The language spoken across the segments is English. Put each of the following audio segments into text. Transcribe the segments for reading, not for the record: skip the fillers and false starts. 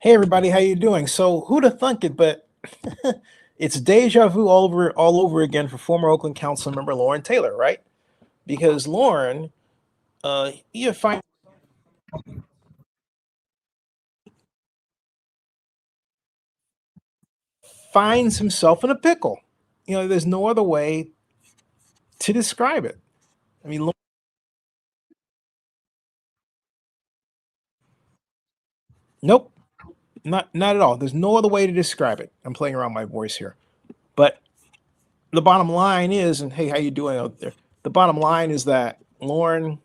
Hey everybody, how you doing? So who'd have thunk it, but it's deja vu all over again for former Oakland Councilmember Loren Taylor, right? Because Loren, he finds himself in a pickle. There's no other way to describe it. I mean, nope, not at all. There's no other way to describe it. I'm playing around my voice here, but the bottom line is, and hey, how you doing out there? The bottom line is that Loren.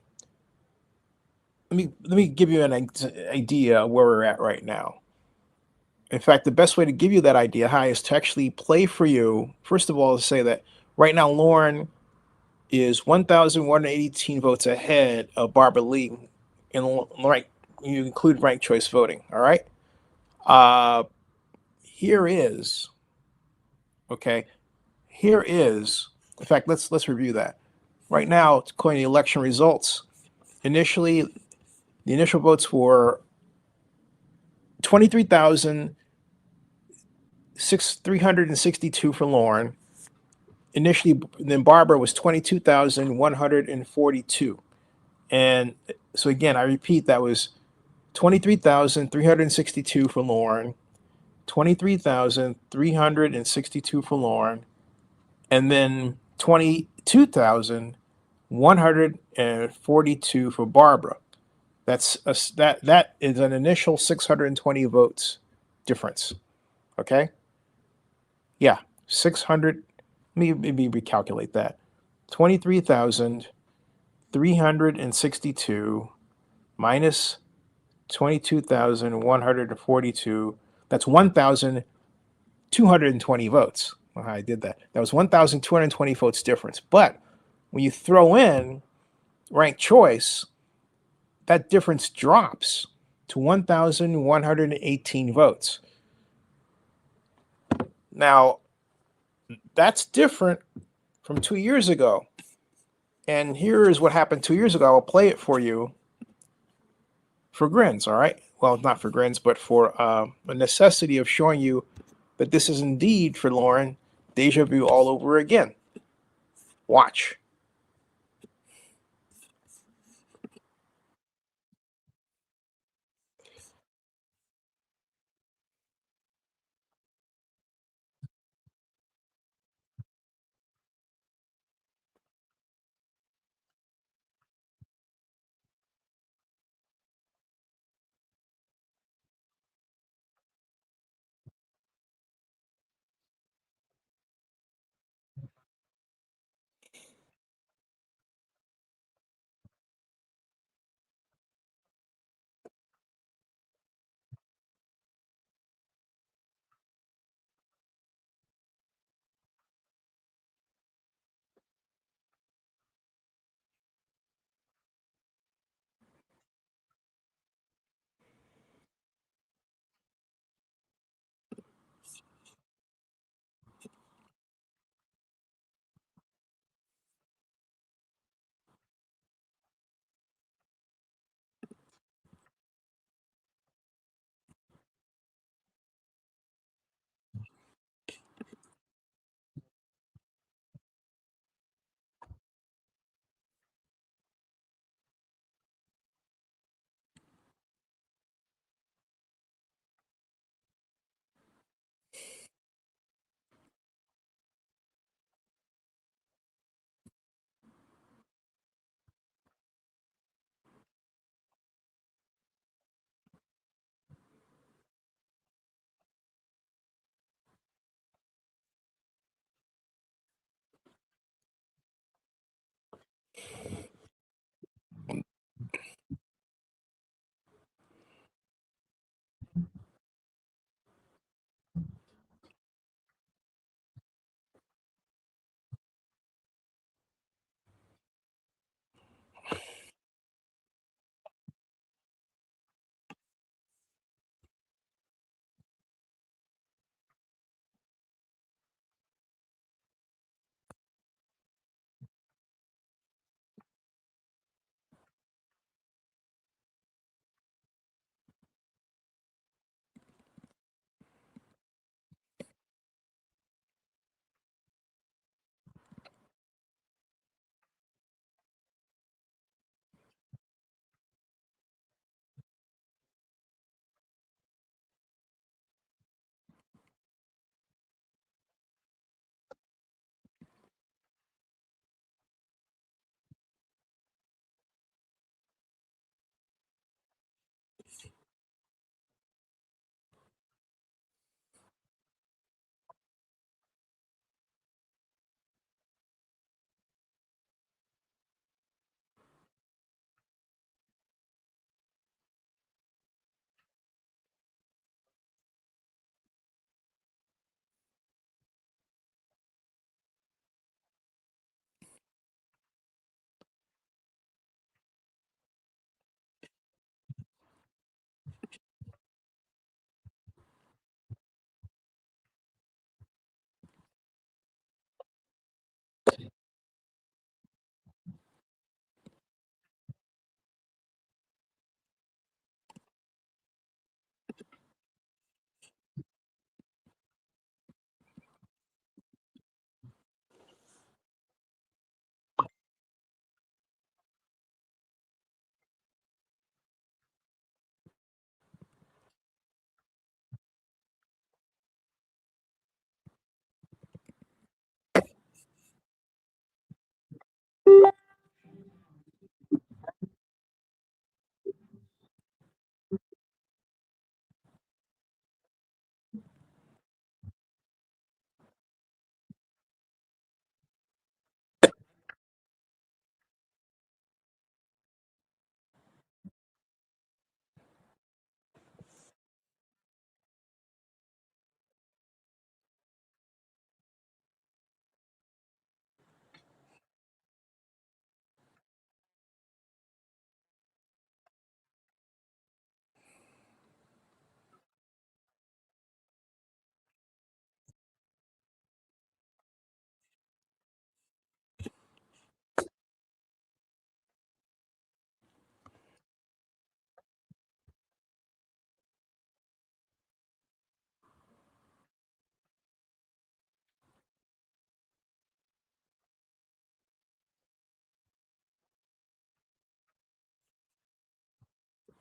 Let me give you an idea of where we're at right now. In fact, the best way to give you that idea, hi, is to actually play for you. First of all, to say that right now Loren is 1,118 votes ahead of Barbara Lee in right. You include ranked choice voting. All right. Uh, here is okay. Here is. In fact, let's review that. Right now, according to the election results, initially the initial votes were 23,000 362 for Loren. Initially, then Barbara was 22,142. And so again, I repeat, that was 23,362 for Loren, 23,362 for Loren, and then 22,142 for Barbara. That is an initial 620 votes difference. Okay? Yeah, 600. Maybe recalculate that. 23,362 minus 22,142. That's 1,220 votes. Well, I did that. That was 1,220 votes difference. But when you throw in ranked choice, that difference drops to 1,118 votes. Now, that's different from 2 years ago. And here is what happened 2 years ago. I'll play it for you for grins, all right? Well, not for grins, but for a necessity of showing you that this is indeed, for Loren, deja vu all over again. Watch.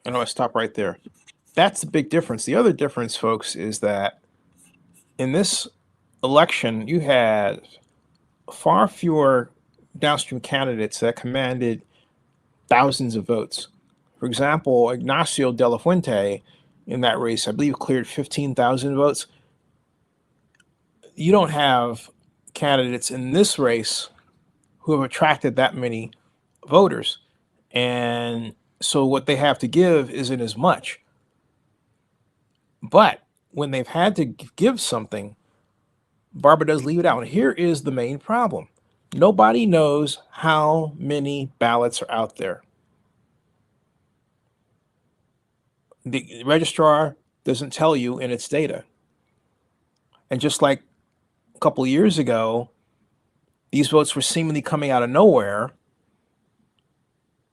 And I'm going to stop right there. That's the big difference. The other difference, folks, is that in this election, you had far fewer downstream candidates that commanded thousands of votes. For example, Ignacio de la Fuente in that race, I believe, cleared 15,000 votes. You don't have candidates in this race who have attracted that many voters. And so what they have to give isn't as much. But when they've had to give something, Barbara does leave it out. And here is the main problem. Nobody knows how many ballots are out there. The registrar doesn't tell you in its data. And just like a couple of years ago, these votes were seemingly coming out of nowhere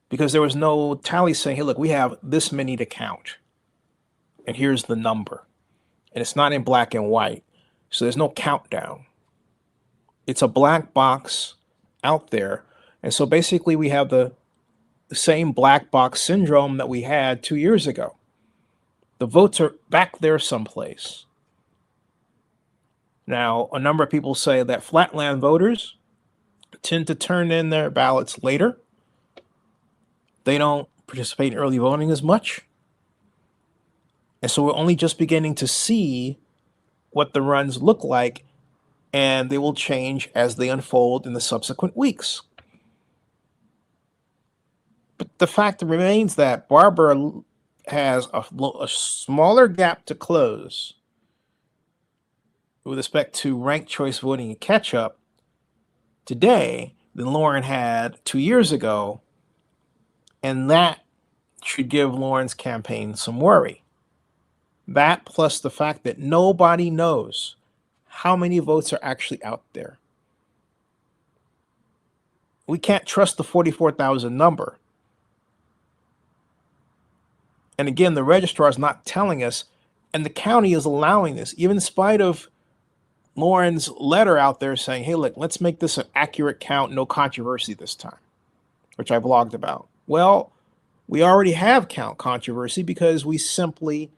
because there was no tally saying, hey, look, we have this many to count. And here's the number. And it's not in black and white. So there's no countdown. It's a black box out there. And so basically we have the same black box syndrome that we had 2 years ago. The votes are back there someplace. Now, a number of people say that flatland voters tend to turn in their ballots later. They don't participate in early voting as much. And so we're only just beginning to see what the runs look like, and they will change as they unfold in the subsequent weeks. But the fact remains that Barbara has a smaller gap to close with respect to ranked choice voting and catch up today than Loren had 2 years ago. And that should give Loren's campaign some worry. That plus the fact that nobody knows how many votes are actually out there. We can't trust the 44,000 number. And again, the registrar is not telling us, and the county is allowing this, even in spite of Loren's letter out there saying, hey, look, let's make this an accurate count, no controversy this time, which I blogged about. Well, we already have count controversy because we simply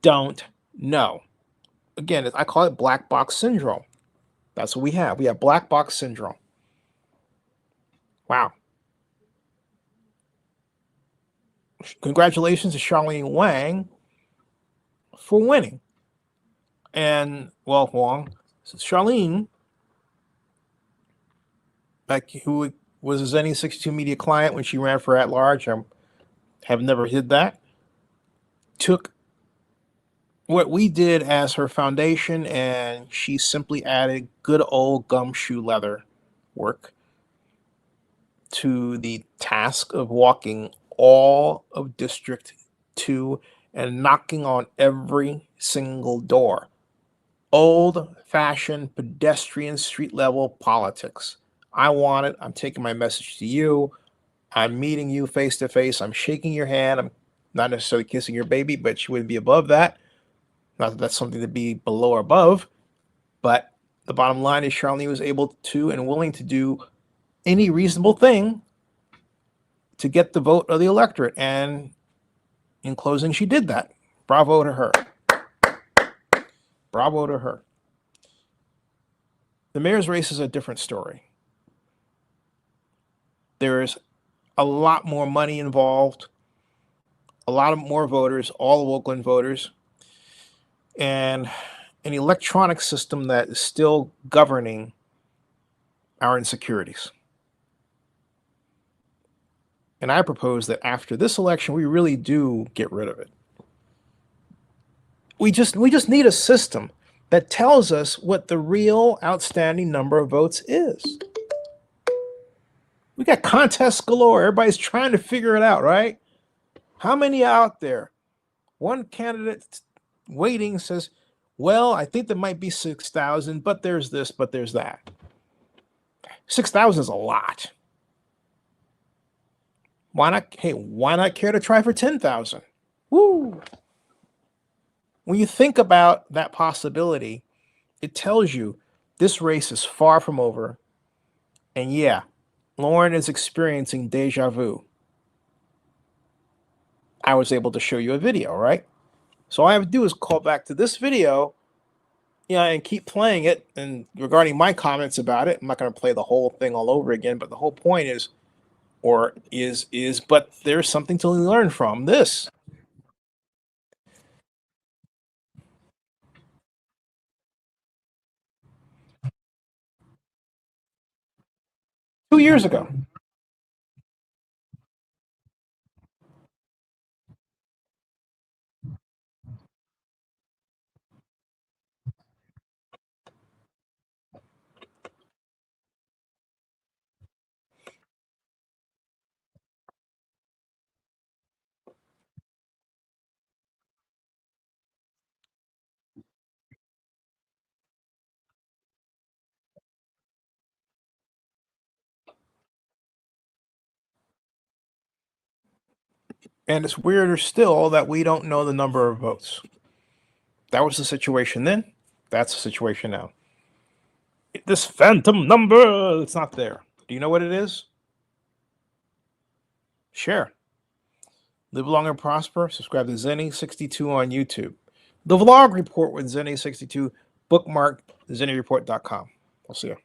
don't know. Again, I call it black box syndrome. That's what we have. We have black box syndrome. Wow. Congratulations to Charlene Wang for winning. And, well, Wong, Charlene, like, who was a Zenny 62 Media client when she ran for at-large, I have never hid that, took what we did as her foundation, and she simply added good old gumshoe leather work to the task of walking all of District 2 and knocking on every single door. Old-fashioned pedestrian street-level politics. I want it. I'm taking my message to you. I'm meeting you face to face. I'm shaking your hand. I'm not necessarily kissing your baby, but she wouldn't be above that. Not that that's something to be below or above, but the bottom line is Charlene was able to and willing to do any reasonable thing to get the vote of the electorate. And in closing, she did that. Bravo to her. Bravo to her. The mayor's race is a different story. There's a lot more money involved, a lot of more voters, all of Oakland voters, and an electronic system that is still governing our insecurities. And I propose that after this election, we really do get rid of it. We just need a system that tells us what the real outstanding number of votes is. We got contests galore. Everybody's trying to figure it out, right? How many out there? One candidate waiting says, well, I think there might be 6,000, but there's this, but there's that. 6,000 is a lot. Why not? Hey, why not care to try for 10,000? Woo! When you think about that possibility, it tells you this race is far from over. And yeah, Loren is experiencing deja vu. I was able to show you a video, right? So all I have to do is call back to this video, and keep playing it. And regarding my comments about it, I'm not going to play the whole thing all over again, but the whole point is, but there's something to learn from this. Two years ago. And it's weirder still that we don't know the number of votes. That was the situation then. That's the situation now. This phantom number, it's not there. Do you know what it is? Share. Live long and prosper. Subscribe to Zenny62 on YouTube. The vlog report with Zenny62. Bookmark zenny report.com. I'll see you.